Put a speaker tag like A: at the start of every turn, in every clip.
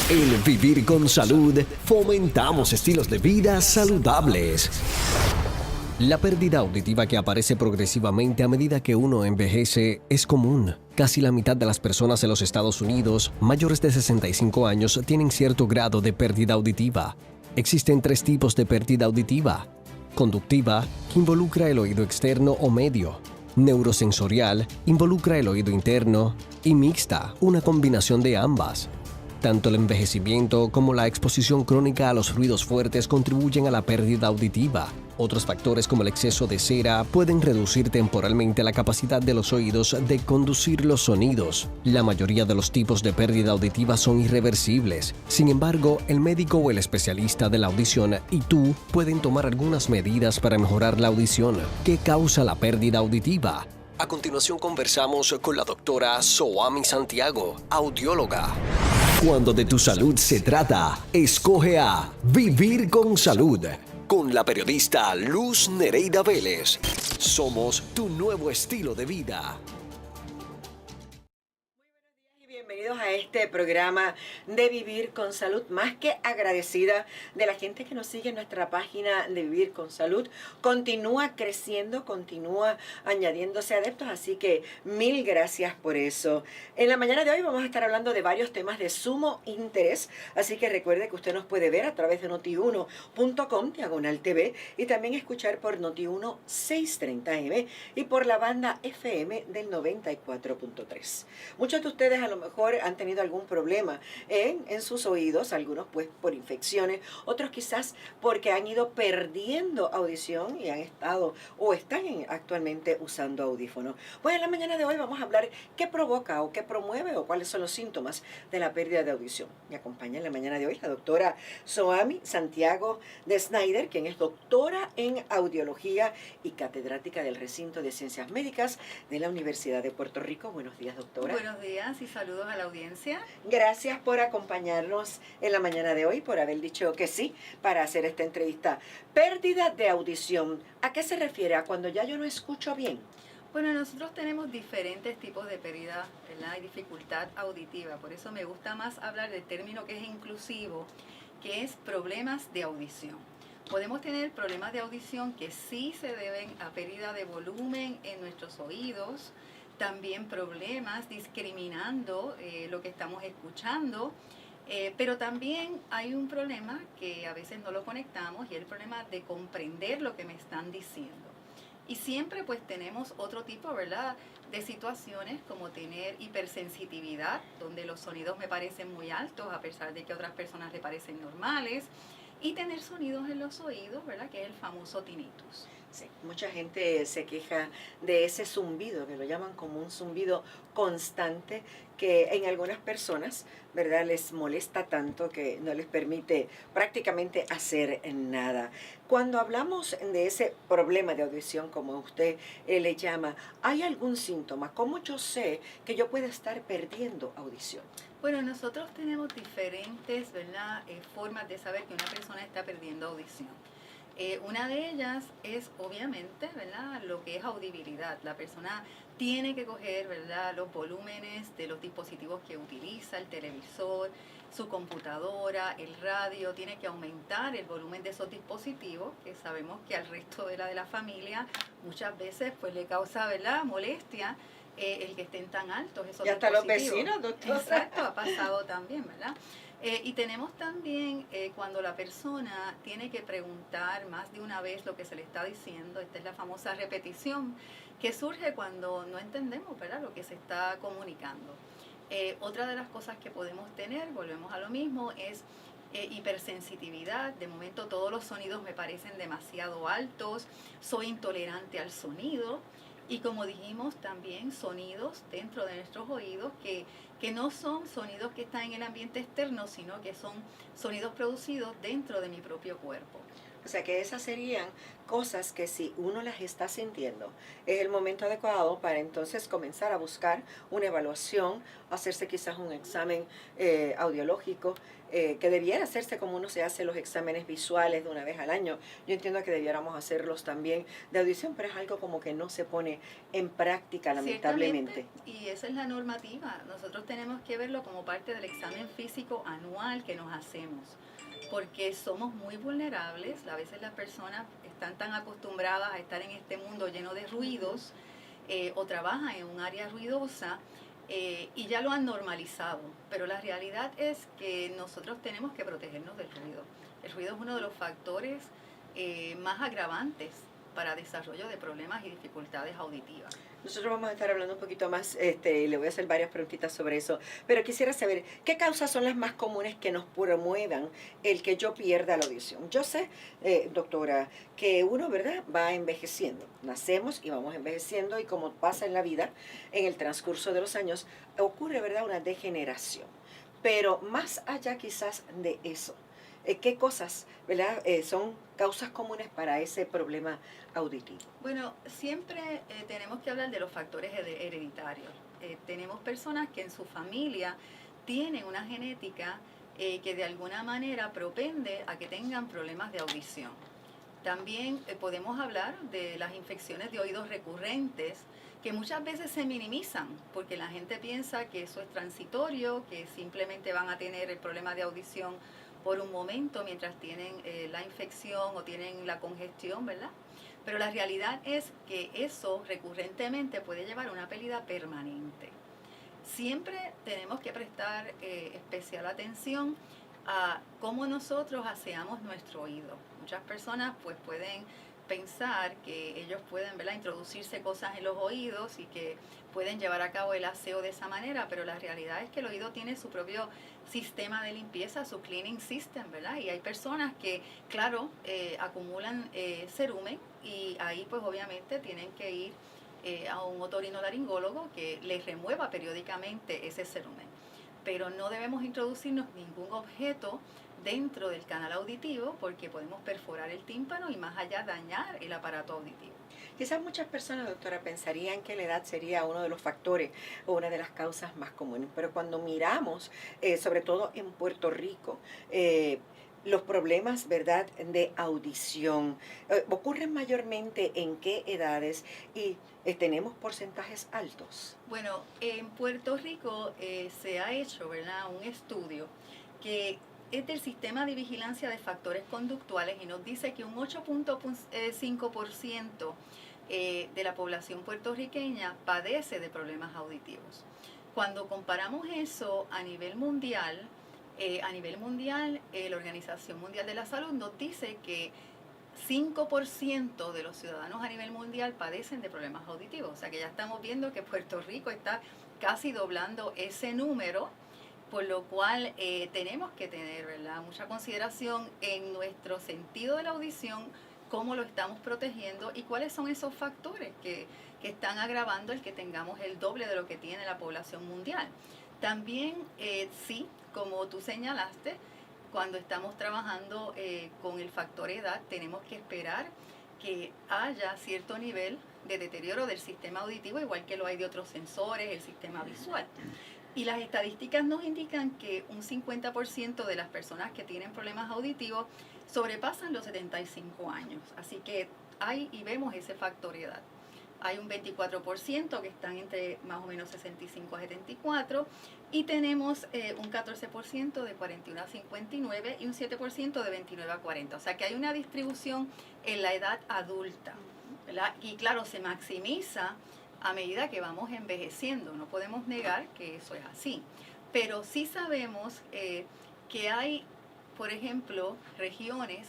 A: En Vivir con Salud fomentamos estilos de vida saludables. La pérdida auditiva que aparece progresivamente a medida que uno envejece es común. Casi la mitad de las personas en los Estados Unidos mayores de 65 años tienen cierto grado de pérdida auditiva. Existen 3 tipos de pérdida auditiva: conductiva, que involucra el oído externo o medio; neurosensorial, involucra el oído interno; y mixta, una combinación de ambas. Tanto el envejecimiento como la exposición crónica a los ruidos fuertes contribuyen a la pérdida auditiva. Otros factores como el exceso de cera pueden reducir temporalmente la capacidad de los oídos de conducir los sonidos. La mayoría de los tipos de pérdida auditiva son irreversibles. Sin embargo, el médico o el especialista de la audición y tú pueden tomar algunas medidas para mejorar la audición. ¿Qué causa la pérdida auditiva? A continuación conversamos con la doctora Soami Santiago, audióloga. Cuando de tu salud se trata, escoge a Vivir con Salud, con la periodista Luz Nereida Vélez. Somos tu nuevo estilo de vida.
B: Bienvenidos a este programa de Vivir con Salud. Más que agradecida de la gente que nos sigue en nuestra página de Vivir con Salud. Continúa creciendo, continúa añadiéndose adeptos, así que mil gracias por eso. En la mañana de hoy vamos a estar hablando de varios temas de sumo interés, así que recuerde que usted nos puede ver a través de notiuno.com/TV y también escuchar por Noti1 630M y por la banda FM del 94.3. Muchos de ustedes a lo mejor han tenido algún problema en sus oídos, algunos pues por infecciones, otros quizás porque han ido perdiendo audición y han estado o están actualmente usando audífonos. Pues en la mañana de hoy vamos a hablar qué provoca o qué promueve o cuáles son los síntomas de la pérdida de audición. Me acompaña en la mañana de hoy la doctora Soami Santiago de Snyder, quien es doctora en audiología y catedrática del recinto de ciencias médicas de la Universidad de Puerto Rico. Buenos días, doctora.
C: Buenos días y saludos a la audiencia.
B: Gracias por acompañarnos en la mañana de hoy, por haber dicho que sí para hacer esta entrevista. Pérdida de audición, ¿a qué se refiere? ¿A cuando ya yo no escucho bien?
C: Bueno, nosotros tenemos diferentes tipos de pérdida, ¿verdad? Y dificultad auditiva, por eso me gusta más hablar del término que es inclusivo, que es problemas de audición. Podemos tener problemas de audición que sí se deben a pérdida de volumen en nuestros oídos, también problemas discriminando lo que estamos escuchando, pero también hay un problema que a veces no lo conectamos y es el problema de comprender lo que me están diciendo. Y siempre pues tenemos otro tipo, ¿verdad?, de situaciones como tener hipersensitividad, donde los sonidos me parecen muy altos a pesar de que a otras personas le parecen normales, y tener sonidos en los oídos, ¿verdad?, que es el famoso tinnitus.
B: Sí, mucha gente se queja de ese zumbido, que lo llaman como un zumbido constante, que en algunas personas, ¿verdad?, les molesta tanto que no les permite prácticamente hacer nada. Cuando hablamos de ese problema de audición, como usted le llama, ¿hay algún síntoma? ¿Cómo yo sé que yo puedo estar perdiendo audición?
C: Bueno, nosotros tenemos diferentes, ¿verdad?, formas de saber que una persona está perdiendo audición. Una de ellas es obviamente, ¿verdad?, lo que es audibilidad. La persona tiene que coger, ¿verdad?, los volúmenes de los dispositivos que utiliza, el televisor, su computadora, el radio, tiene que aumentar el volumen de esos dispositivos, que sabemos que al resto de la familia muchas veces pues le causa, ¿verdad?, molestia el que estén tan altos esos dispositivos.
B: Y hasta los vecinos, doctora.
C: Exacto, ha pasado también, ¿verdad? Y tenemos también cuando la persona tiene que preguntar más de una vez lo que se le está diciendo. Esta es la famosa repetición que surge cuando no entendemos, ¿verdad?, lo que se está comunicando. Otra de las cosas que podemos tener, volvemos a lo mismo, es hipersensitividad. De momento todos los sonidos me parecen demasiado altos, soy intolerante al sonido. Y como dijimos, también sonidos dentro de nuestros oídos que no son sonidos que están en el ambiente externo, sino que son sonidos producidos dentro de mi propio cuerpo.
B: O sea que esas serían cosas que si uno las está sintiendo, es el momento adecuado para entonces comenzar a buscar una evaluación, hacerse quizás un examen audiológico, que debiera hacerse como uno se hace los exámenes visuales de una vez al año. Yo entiendo que debiéramos hacerlos también de audición, pero es algo como que no se pone en práctica, lamentablemente.
C: Ciertamente, y esa es la normativa. Nosotros tenemos que verlo como parte del examen físico anual que nos hacemos, porque somos muy vulnerables. A veces las personas están tan acostumbradas a estar en este mundo lleno de ruidos o trabajan en un área ruidosa y ya lo han normalizado. Pero la realidad es que nosotros tenemos que protegernos del ruido. El ruido es uno de los factores más agravantes para desarrollo de problemas y dificultades auditivas.
B: Nosotros vamos a estar hablando un poquito más, y le voy a hacer varias preguntitas sobre eso, pero quisiera saber, ¿qué causas son las más comunes que nos promuevan el que yo pierda la audición? Yo sé, doctora, que uno, ¿verdad?, va envejeciendo. Nacemos y vamos envejeciendo y como pasa en la vida, en el transcurso de los años, ocurre, ¿verdad?, una degeneración. Pero más allá quizás de eso, ¿qué cosas, ¿verdad?, son causas comunes para ese problema auditivo?
C: Bueno, siempre tenemos que hablar de los factores hereditarios. Tenemos personas que en su familia tienen una genética que de alguna manera propende a que tengan problemas de audición. También podemos hablar de las infecciones de oídos recurrentes que muchas veces se minimizan porque la gente piensa que eso es transitorio, que simplemente van a tener el problema de audición por un momento mientras tienen la infección o tienen la congestión, ¿verdad? Pero la realidad es que eso recurrentemente puede llevar a una pérdida permanente. Siempre tenemos que prestar especial atención a cómo nosotros aseamos nuestro oído. Muchas personas pues pueden pensar que ellos pueden, ¿verdad?, introducirse cosas en los oídos y que pueden llevar a cabo el aseo de esa manera, pero la realidad es que el oído tiene su propio sistema de limpieza, su cleaning system, ¿verdad? Y hay personas que, claro, acumulan cerumen y ahí pues obviamente tienen que ir a un otorinolaringólogo que les remueva periódicamente ese cerumen. Pero no debemos introducirnos ningún objeto dentro del canal auditivo porque podemos perforar el tímpano y más allá dañar el aparato auditivo.
B: Quizás muchas personas, doctora, pensarían que la edad sería uno de los factores o una de las causas más comunes, pero cuando miramos, sobre todo en Puerto Rico, los problemas, ¿verdad?, de audición ocurren mayormente en qué edades y tenemos porcentajes altos.
C: Bueno, en Puerto Rico se ha hecho, ¿verdad?, un estudio que es del sistema de vigilancia de factores conductuales y nos dice que un 8.5% de la población puertorriqueña padece de problemas auditivos. Cuando comparamos eso a nivel mundial, la Organización Mundial de la Salud nos dice que 5% de los ciudadanos a nivel mundial padecen de problemas auditivos. O sea que ya estamos viendo que Puerto Rico está casi doblando ese número, por lo cual tenemos que tener, ¿verdad?, mucha consideración en nuestro sentido de la audición, cómo lo estamos protegiendo y cuáles son esos factores que están agravando el que tengamos el doble de lo que tiene la población mundial. También, sí, como tú señalaste, cuando estamos trabajando con el factor edad, tenemos que esperar que haya cierto nivel de deterioro del sistema auditivo, igual que lo hay de otros sensores, el sistema visual. Y las estadísticas nos indican que un 50% de las personas que tienen problemas auditivos sobrepasan los 75 años. Así que hay y vemos ese factor edad. Hay un 24% que están entre más o menos 65 a 74 y tenemos un 14% de 41 a 59 y un 7% de 29 a 40. O sea que hay una distribución en la edad adulta, ¿verdad? Y claro, se maximiza a medida que vamos envejeciendo. No podemos negar que eso es así. Pero sí sabemos que hay, por ejemplo, regiones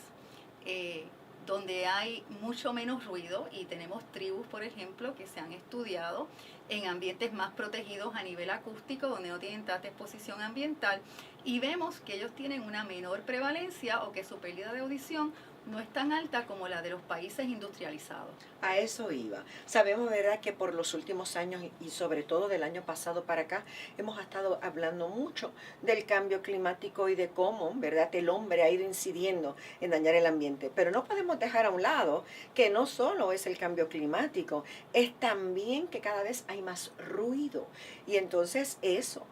C: donde hay mucho menos ruido y tenemos tribus, por ejemplo, que se han estudiado en ambientes más protegidos a nivel acústico, donde no tienen tanta exposición ambiental, y vemos que ellos tienen una menor prevalencia o que su pérdida de audición no es tan alta como la de los países industrializados.
B: A eso iba. Sabemos, ¿verdad?, que por los últimos años y sobre todo del año pasado para acá, hemos estado hablando mucho del cambio climático y de cómo, ¿verdad?, el hombre ha ido incidiendo en dañar el ambiente. Pero no podemos dejar a un lado que no solo es el cambio climático, es también que cada vez hay más ruido. Y entonces eso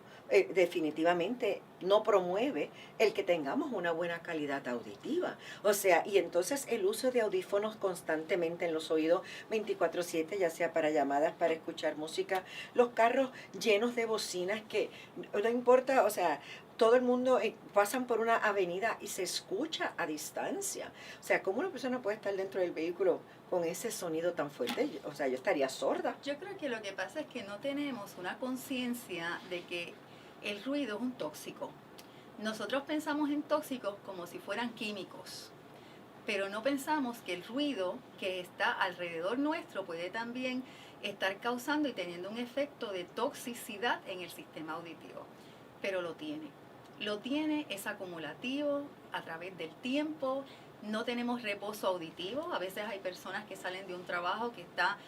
B: definitivamente no promueve el que tengamos una buena calidad auditiva. O sea, y entonces el uso de audífonos constantemente en los oídos 24/7, ya sea para llamadas, para escuchar música, los carros llenos de bocinas que no importa, o sea, todo el mundo pasan por una avenida y se escucha a distancia. O sea, ¿cómo una persona puede estar dentro del vehículo con ese sonido tan fuerte? O sea, yo estaría sorda.
C: Yo creo que lo que pasa es que no tenemos una conciencia de que el ruido es un tóxico. Nosotros pensamos en tóxicos como si fueran químicos, pero no pensamos que el ruido que está alrededor nuestro puede también estar causando y teniendo un efecto de toxicidad en el sistema auditivo. Pero lo tiene. Lo tiene, es acumulativo a través del tiempo. No tenemos reposo auditivo. A veces hay personas que salen de un trabajo que está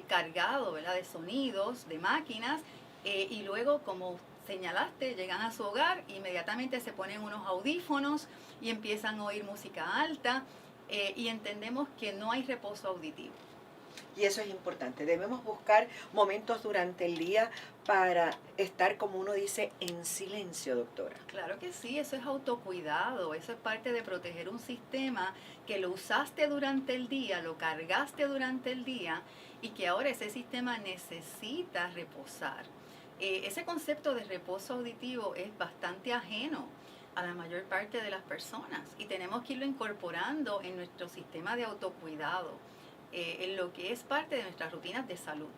C: cargado, ¿verdad?, de sonidos, de máquinas, y luego, como señalaste, llegan a su hogar, inmediatamente se ponen unos audífonos y empiezan a oír música alta, y entendemos que no hay reposo auditivo.
B: Y eso es importante. Debemos buscar momentos durante el día para estar, como uno dice, en silencio, doctora.
C: Claro que sí, eso es autocuidado, eso es parte de proteger un sistema que lo usaste durante el día, lo cargaste durante el día y que ahora ese sistema necesita reposar. Ese concepto de reposo auditivo es bastante ajeno a la mayor parte de las personas y tenemos que irlo incorporando en nuestro sistema de autocuidado, en lo que es parte de nuestras rutinas de salud.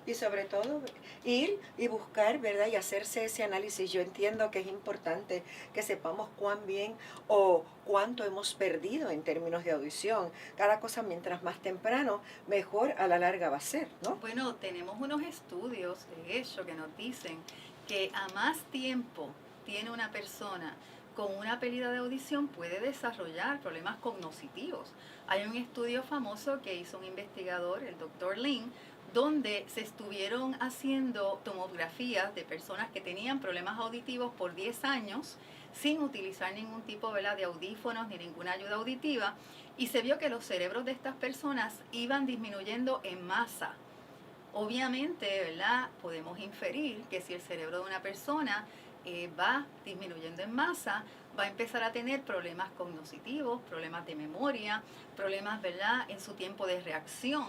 B: Y sobre todo, ir y buscar, ¿verdad?, y hacerse ese análisis. Yo entiendo que es importante que sepamos cuán bien o cuánto hemos perdido en términos de audición. Cada cosa, mientras más temprano, mejor a la larga va a ser, ¿no?
C: Bueno, tenemos unos estudios, de hecho, que nos dicen que a más tiempo tiene una persona con una pérdida de audición, puede desarrollar problemas cognitivos. Hay un estudio famoso que hizo un investigador, el Dr. Lin, donde se estuvieron haciendo tomografías de personas que tenían problemas auditivos por 10 años sin utilizar ningún tipo, ¿verdad?, de audífonos ni ninguna ayuda auditiva, y se vio que los cerebros de estas personas iban disminuyendo en masa. Obviamente, ¿verdad?, podemos inferir que si el cerebro de una persona va disminuyendo en masa, va a empezar a tener problemas cognitivos, problemas de memoria, problemas, ¿verdad?, en su tiempo de reacción.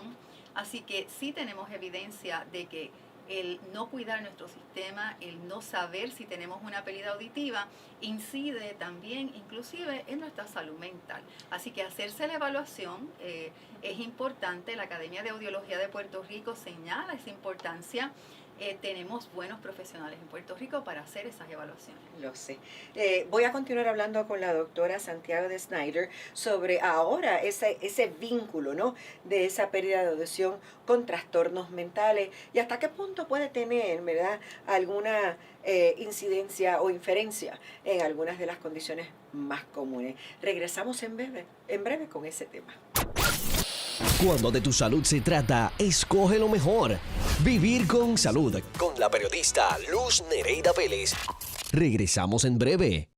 C: Así que sí tenemos evidencia de que el no cuidar nuestro sistema, el no saber si tenemos una pérdida auditiva, incide también inclusive en nuestra salud mental. Así que hacerse la evaluación es importante. La Academia de Audiología de Puerto Rico señala esa importancia. Tenemos buenos profesionales en Puerto Rico para hacer esas evaluaciones.
B: Lo sé. Voy a continuar hablando con la doctora Santiago de Snyder sobre ahora ese vínculo, ¿no?, de esa pérdida de audición con trastornos mentales y hasta qué punto puede tener, ¿verdad?, alguna incidencia o inferencia en algunas de las condiciones más comunes. Regresamos en breve con ese tema.
A: Cuando de tu salud se trata, escoge lo mejor. Vivir con salud. Con la periodista Luz Nereida Vélez. Regresamos en breve.